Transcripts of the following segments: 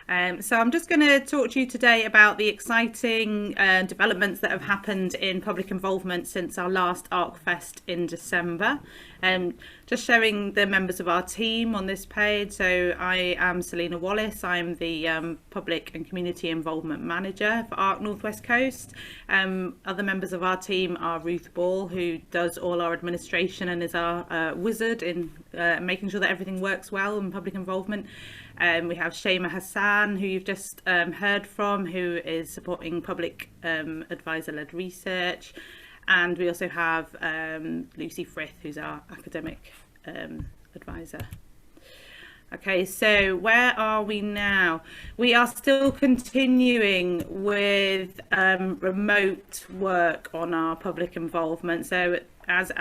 So I'm just going to talk to you today about the exciting developments that have happened in public involvement since our last ARCFEST in December. Just showing the members of our team on this page. So I am Selena Wallace. I'm the Public and Community Involvement Manager for ARC North West Coast. Other members of our team are Ruth Ball, who does all our administration and is our wizard in making sure that everything works well in public involvement. We have Shema Hassan, who you've just heard from, who is supporting public advisor-led research. And we also have Lucy Frith, who's our academic advisor. Okay, so where are we now? We are still continuing with remote work on our public involvement. So as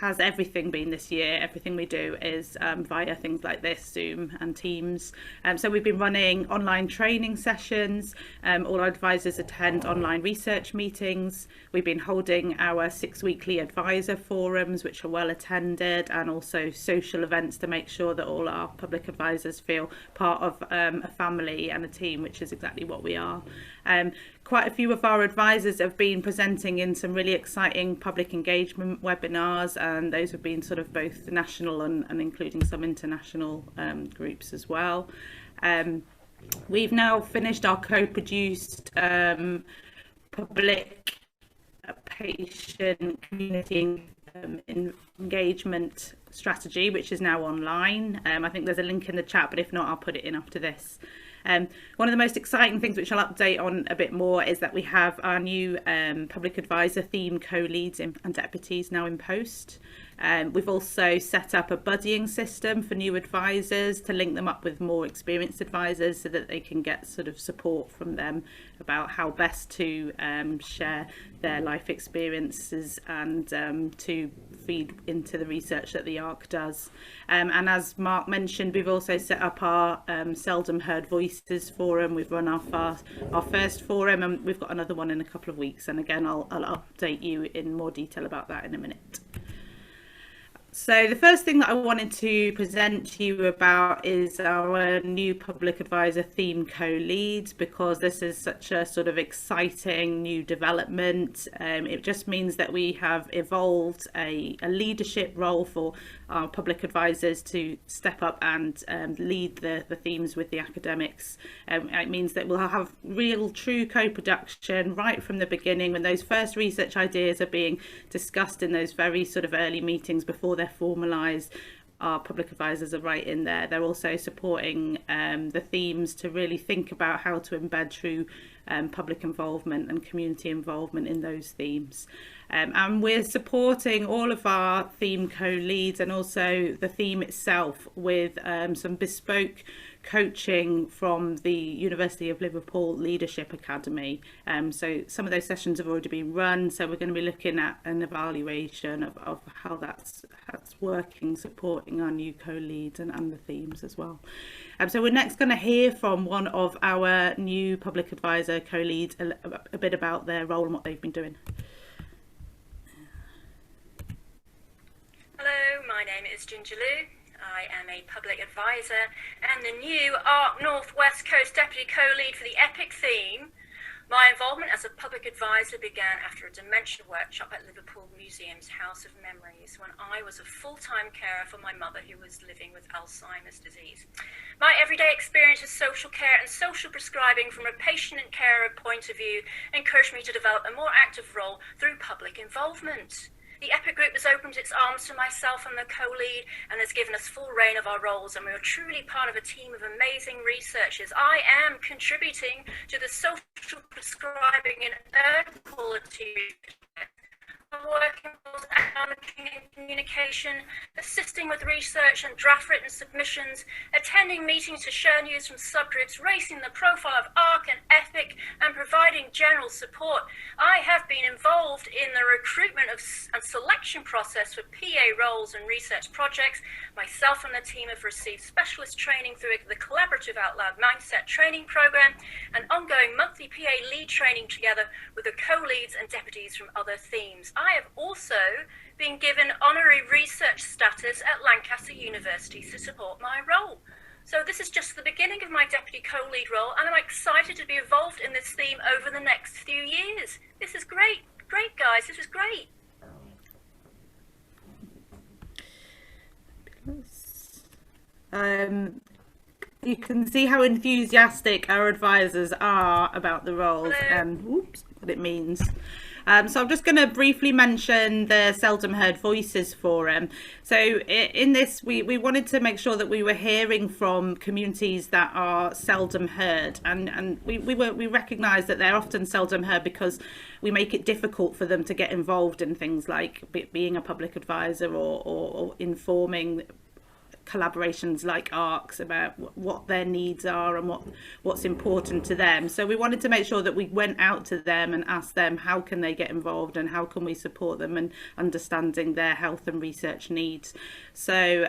has everything been this year, everything we do is via things like this, Zoom and Teams. So we've been running online training sessions. All our advisors attend online research meetings. We've been holding our 6 weekly advisor forums, which are well attended, and also social events to make sure that all our public advisors feel part of a family and a team, which is exactly what we are. Quite a few of our advisors have been presenting in some really exciting public engagement webinars, and those have been sort of both national and including some international groups as well. We've now finished our co-produced public patient community engagement strategy, which is now online. I think there's a link in the chat, but if not, I'll put it in after this. One of the most exciting things, which I'll update on a bit more, is that we have our new public advisor theme co-leads and deputies now in post. We've also set up a buddying system for new advisors to link them up with more experienced advisors so that they can get sort of support from them about how best to share their life experiences and to feed into the research that the ARC does. And as Mark mentioned, we've also set up our Seldom Heard Voices forum. We've run our first forum, and we've got another one in a couple of weeks. And again, I'll update you in more detail about that in a minute. So the first thing that I wanted to present to you about is our new public advisor theme co-leads, because this is such a sort of exciting new development. It just means that we have evolved a leadership role for our public advisors to step up and lead the themes with the academics. It means that we'll have real true co-production right from the beginning, when those first research ideas are being discussed in those very sort of early meetings before they're formalised. Our public advisors are right in there. They're also supporting the themes to really think about how to embed true public involvement and community involvement in those themes. And we're supporting all of our theme co-leads and also the theme itself with some bespoke coaching from the University of Liverpool Leadership Academy. So some of those sessions have already been run, so we're going to be looking at an evaluation of how that's working, supporting our new co-leads and the themes as well. So we're next going to hear from one of our new public advisor co-leads a bit about their role and what they've been doing. Hello, my name is Ginger Lou. I am a public advisor and the new ARC North West Coast Deputy Co-Lead for the EPIC theme. My involvement as a public advisor began after a dementia workshop at Liverpool Museum's House of Memories, when I was a full-time carer for my mother, who was living with Alzheimer's disease. My everyday experience of social care and social prescribing from a patient and carer point of view encouraged me to develop a more active role through public involvement. The EPIC group has opened its arms to myself and the co-lead and has given us full reign of our roles, and we are truly part of a team of amazing researchers. I am contributing to the social prescribing and air quality working towards economic communication, assisting with research and draft written submissions, attending meetings to share news from subgroups, raising the profile of ARC and EPIC, and providing general support. I have been involved in the recruitment and selection process for PA roles and research projects. Myself and the team have received specialist training through the Collaborative Out Loud Mindset training program and ongoing monthly PA lead training together with the co-leads and deputies from other themes. I have also been given honorary research status at Lancaster University to support my role. So this is just the beginning of my deputy co-lead role, and I'm excited to be involved in this theme over the next few years. This is great. Great, guys. This is great. You can see how enthusiastic our advisors are about the roles and what it means. So I'm just going to briefly mention the Seldom Heard Voices Forum. So in this, we wanted to make sure that we were hearing from communities that are seldom heard, and we recognise that they're often seldom heard because we make it difficult for them to get involved in things like being a public advisor or informing collaborations like ARCs about what their needs are and what's important to them. So we wanted to make sure that we went out to them and asked them how can they get involved and how can we support them in understanding their health and research needs. So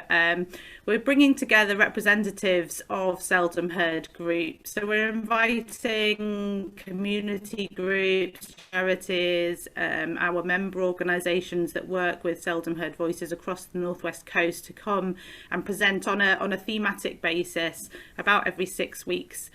we're bringing together representatives of seldom heard groups. So we're inviting community groups, charities, our member organisations that work with seldom heard voices across the North West Coast to come and present on a thematic basis about every 6 weeks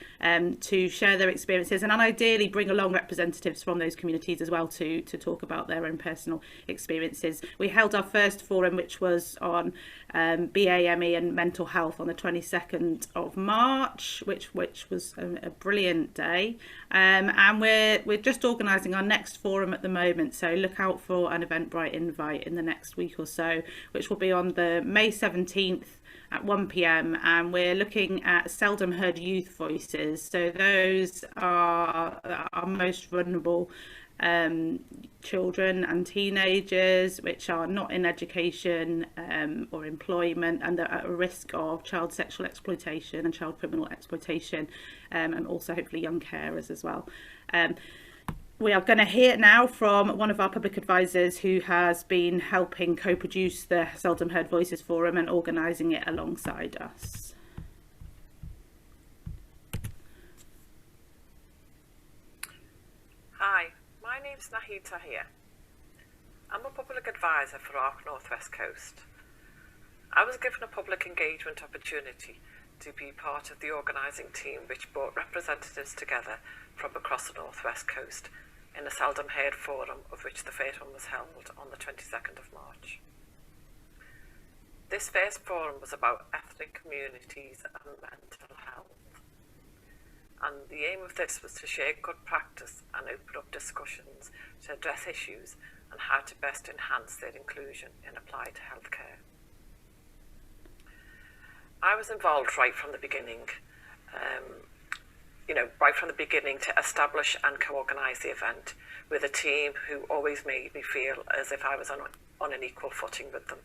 to share their experiences, and ideally bring along representatives from those communities as well to talk about their own personal experiences. We held our first forum, which was on BAME and mental health, on the 22nd of March, which was a brilliant day, and we're just organising our next forum at the moment, so look out for an Eventbrite invite in the next week or so, which will be on the May 17th at 1 p.m, and we're looking at seldom heard youth voices. So those are our most vulnerable children and teenagers which are not in education or employment, and they're at a risk of child sexual exploitation and child criminal exploitation, and also hopefully young carers as well. We are going to hear now from one of our public advisors who has been helping co-produce the Seldom Heard Voices Forum and organising it alongside us. Hi, my name's Nahita here. I'm a public advisor for ARC North West Coast. I was given a public engagement opportunity to be part of the organising team which brought representatives together from across the North West Coast in a Seldom Heard Forum, of which the first one was held on the 22nd of March. This first forum was about ethnic communities and mental health, and the aim of this was to share good practice and open up discussions to address issues and how to best enhance their inclusion in applied healthcare. I was involved right from the beginning, to establish and co-organise the event with a team who always made me feel as if I was on an equal footing with them.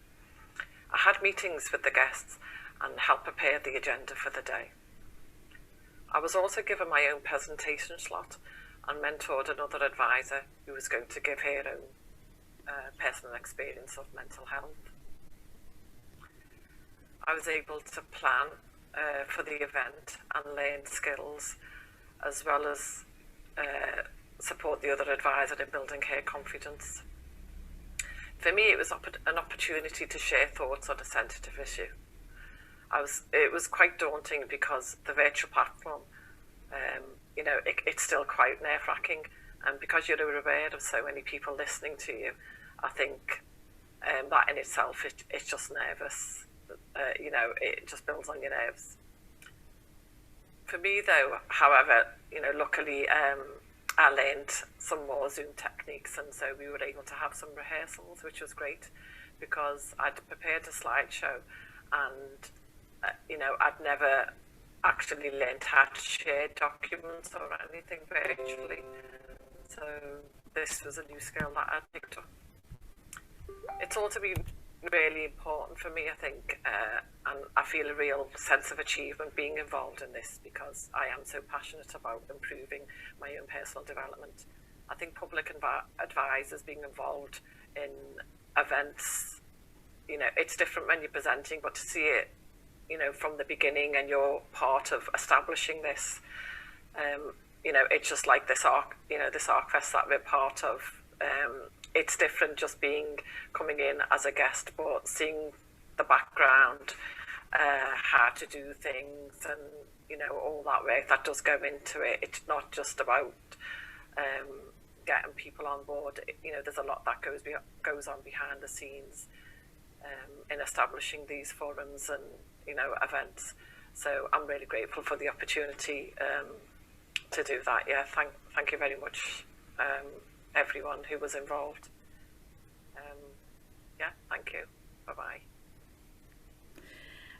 I had meetings with the guests and helped prepare the agenda for the day. I was also given my own presentation slot and mentored another advisor who was going to give her own personal experience of mental health. I was able to plan for the event and learn skills, as well as support the other advisor in building her confidence. For me, it was an opportunity to share thoughts on a sensitive issue. It was quite daunting because the virtual platform, it's still quite nerve-wracking, and because you're aware of so many people listening to you, I think that in itself, it's just nervous. It just builds on your nerves. For me though, however, luckily I learned some more Zoom techniques, and so we were able to have some rehearsals, which was great because I'd prepared a slideshow and I'd never actually learned how to share documents or anything virtually, so this was a new skill that I picked up. It's also been really important for me, I think, and I feel a real sense of achievement being involved in this because I am so passionate about improving my own personal development. I think public advisors being involved in events, it's different when you're presenting, but to see it, from the beginning and you're part of establishing this, it's just like this ARCFEST that we're part of. It's different just coming in as a guest, but seeing the background how to do things, and you know, all that work that does go into it. It's not just about getting people on board. You know, there's a lot that goes on behind the scenes in establishing these forums and, you know, events. So I'm really grateful for the opportunity to do that. Yeah, thank you very much, everyone who was involved. Yeah, thank you. Bye-bye.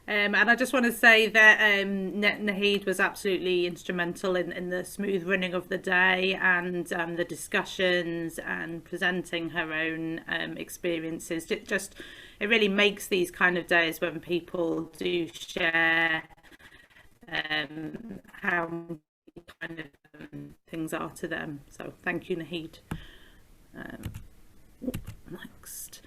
And I just want to say that Naheed was absolutely instrumental in the smooth running of the day and the discussions and presenting her own experiences. It really makes these kind of days when people do share how kind of things are to them. So thank you, Naheed. Next.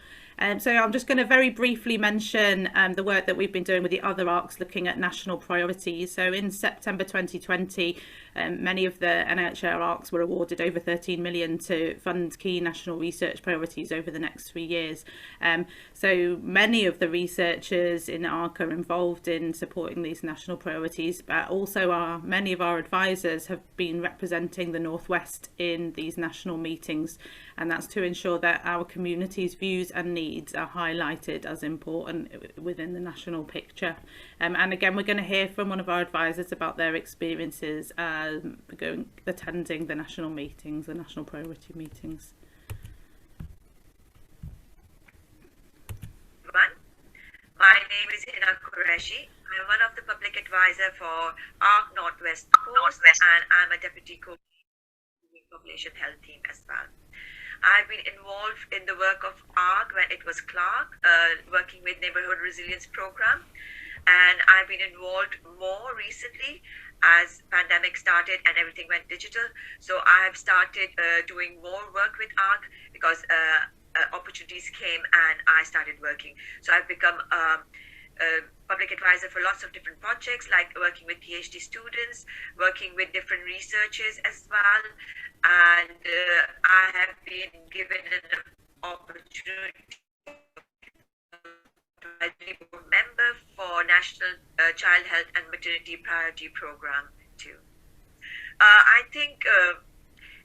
So I'm just going to very briefly mention the work that we've been doing with the other ARCs looking at national priorities. So in September 2020, many of the NHR ARCs were awarded over 13 million to fund key national research priorities over the next 3 years. So many of the researchers in ARC are involved in supporting these national priorities, but also many of our advisors have been representing the Northwest in these national meetings, and that's to ensure that our community's views and needs are highlighted as important within the national picture. And again, we're going to hear from one of our advisors about their experiences attending the national meetings, the national priority meetings. My name is Hina Qureshi. I'm one of the public advisor for ARC Northwest Coast, and I'm a deputy population health team as well. I've been involved in the work of ARC when it was Clark, working with Neighborhood Resilience Program, and I've been involved more recently as pandemic started and everything went digital. So I have started doing more work with ARC because opportunities came and I started working. So I've become a public advisor for lots of different projects, like working with PhD students, working with different researchers as well. And I have been given an opportunity as a board member for National Child Health and Maternity Priority Program too. I think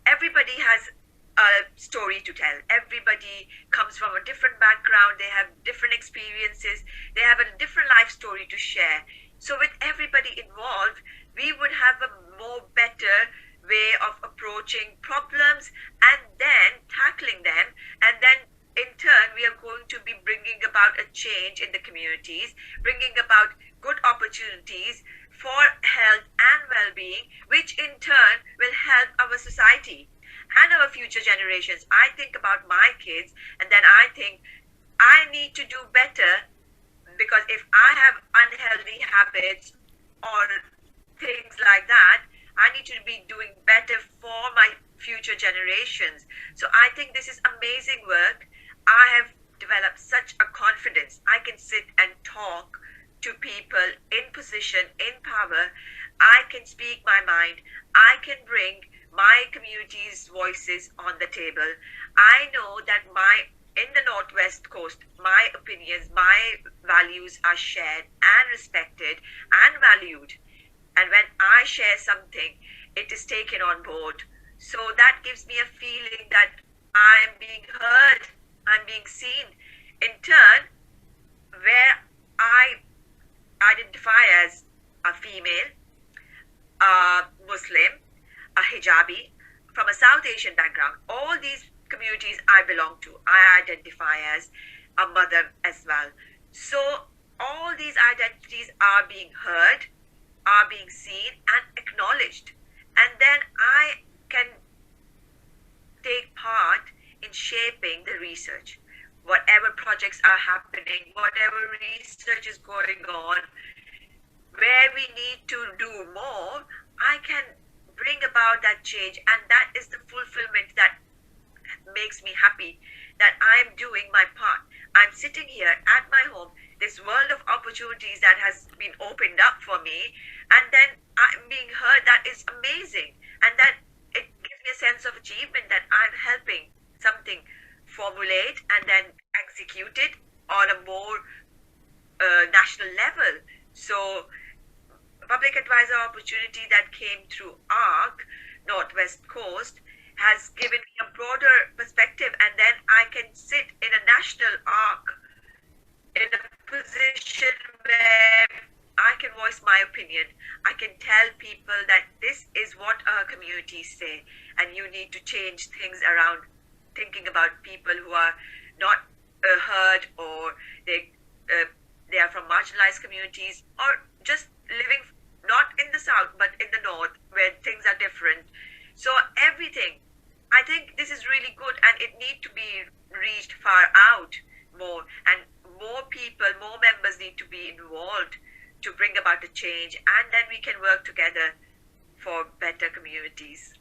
everybody has a story to tell. Everybody comes from a different background. They have different experiences. They have a different life story to share. So with everybody involved, we would have a more better way of approaching problems and then tackling them, and then in turn we are going to be bringing about a change in the communities, bringing about good opportunities for health and well-being, which in turn will help our society and our future generations. I think about my kids, and then I think I need to do better, because if I have unhealthy habits or things like that, I need to be doing better for my future generations. So I think this is amazing work. I have developed such a confidence. I can sit and talk to people in position, in power. I can speak my mind. I can bring my community's voices on the table. I know that in the Northwest Coast, my opinions, my values are shared and respected and valued. And when I share something, it is taken on board. So that gives me a feeling that I'm being heard, I'm being seen. In turn, where I identify as a female, a Muslim, a hijabi, from a South Asian background, all these communities I belong to, I identify as a mother as well. So all these identities are being heard, are being seen and acknowledged, and then I can take part in shaping the research. Whatever projects are happening, whatever research is going on, where we need to do more, I can bring about that change, and that is the fulfillment that makes me happy, that I'm doing my part. I'm sitting here at my home, this world of opportunities that has been opened up for me, and then I'm being heard. That is amazing, and that it gives me a sense of achievement that I'm helping something formulate and then execute it on a more national level. So public advisor opportunity that came through ARC, Northwest Coast, has given me a broader perspective, and then I can sit in a national ARC in a position where I can voice my opinion. I can tell people that this is what our communities say, and you need to change things around thinking about people who are not heard, or they are from marginalized communities, or just living not in the south but in the north where things are different. So everything, I think this is really good, and it needs to be reached far out more, and more people, more members need to be involved to bring about a change, and then we can work together for better communities.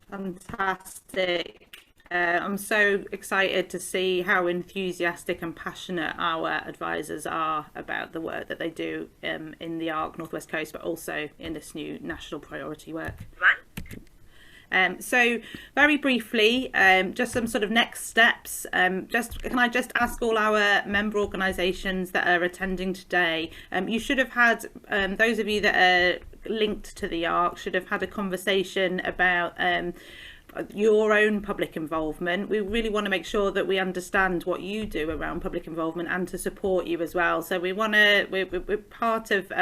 Fantastic. I'm so excited to see how enthusiastic and passionate our advisors are about the work that they do in the ARC Northwest Coast, but also in this new national priority work. So very briefly, just some sort of next steps. Can I just ask all our member organisations that are attending today, you should have had, those of you that are linked to the ARC should have had a conversation about your own public involvement. We really want to make sure that we understand what you do around public involvement and to support you as well. So we're part of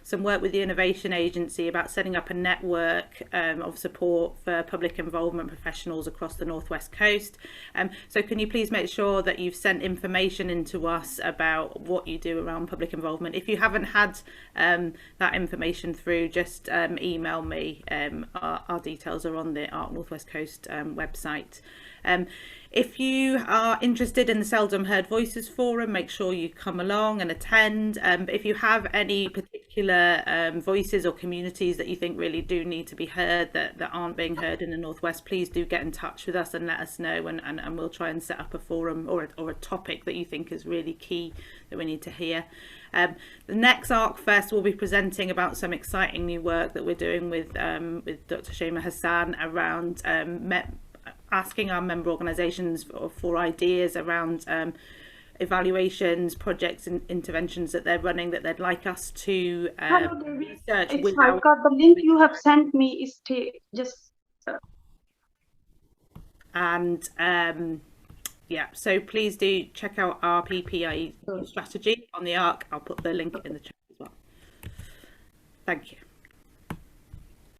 some work with the Innovation Agency about setting up a network of support for public involvement professionals across the Northwest Coast. So can you please make sure that you've sent information into us about what you do around public involvement? If you haven't had that information through, just email me. Our details are on the ARC Northwest Coast website. If you are interested in the Seldom Heard Voices Forum, make sure you come along and attend. If you have any particular voices or communities that you think really do need to be heard that aren't being heard in the Northwest, please do get in touch with us and let us know, and we'll try and set up a forum or a topic that you think is really key that we need to hear. The next ARCFEST will be presenting about some exciting new work that we're doing with Dr. Shema Hassan around asking our member organisations for ideas around evaluations, projects and interventions that they're running that they'd like us to research. I've got the link you have sent me is just and yeah, so please do check out our PPI strategy on the ARC. I'll put the link in the chat as well. Thank you.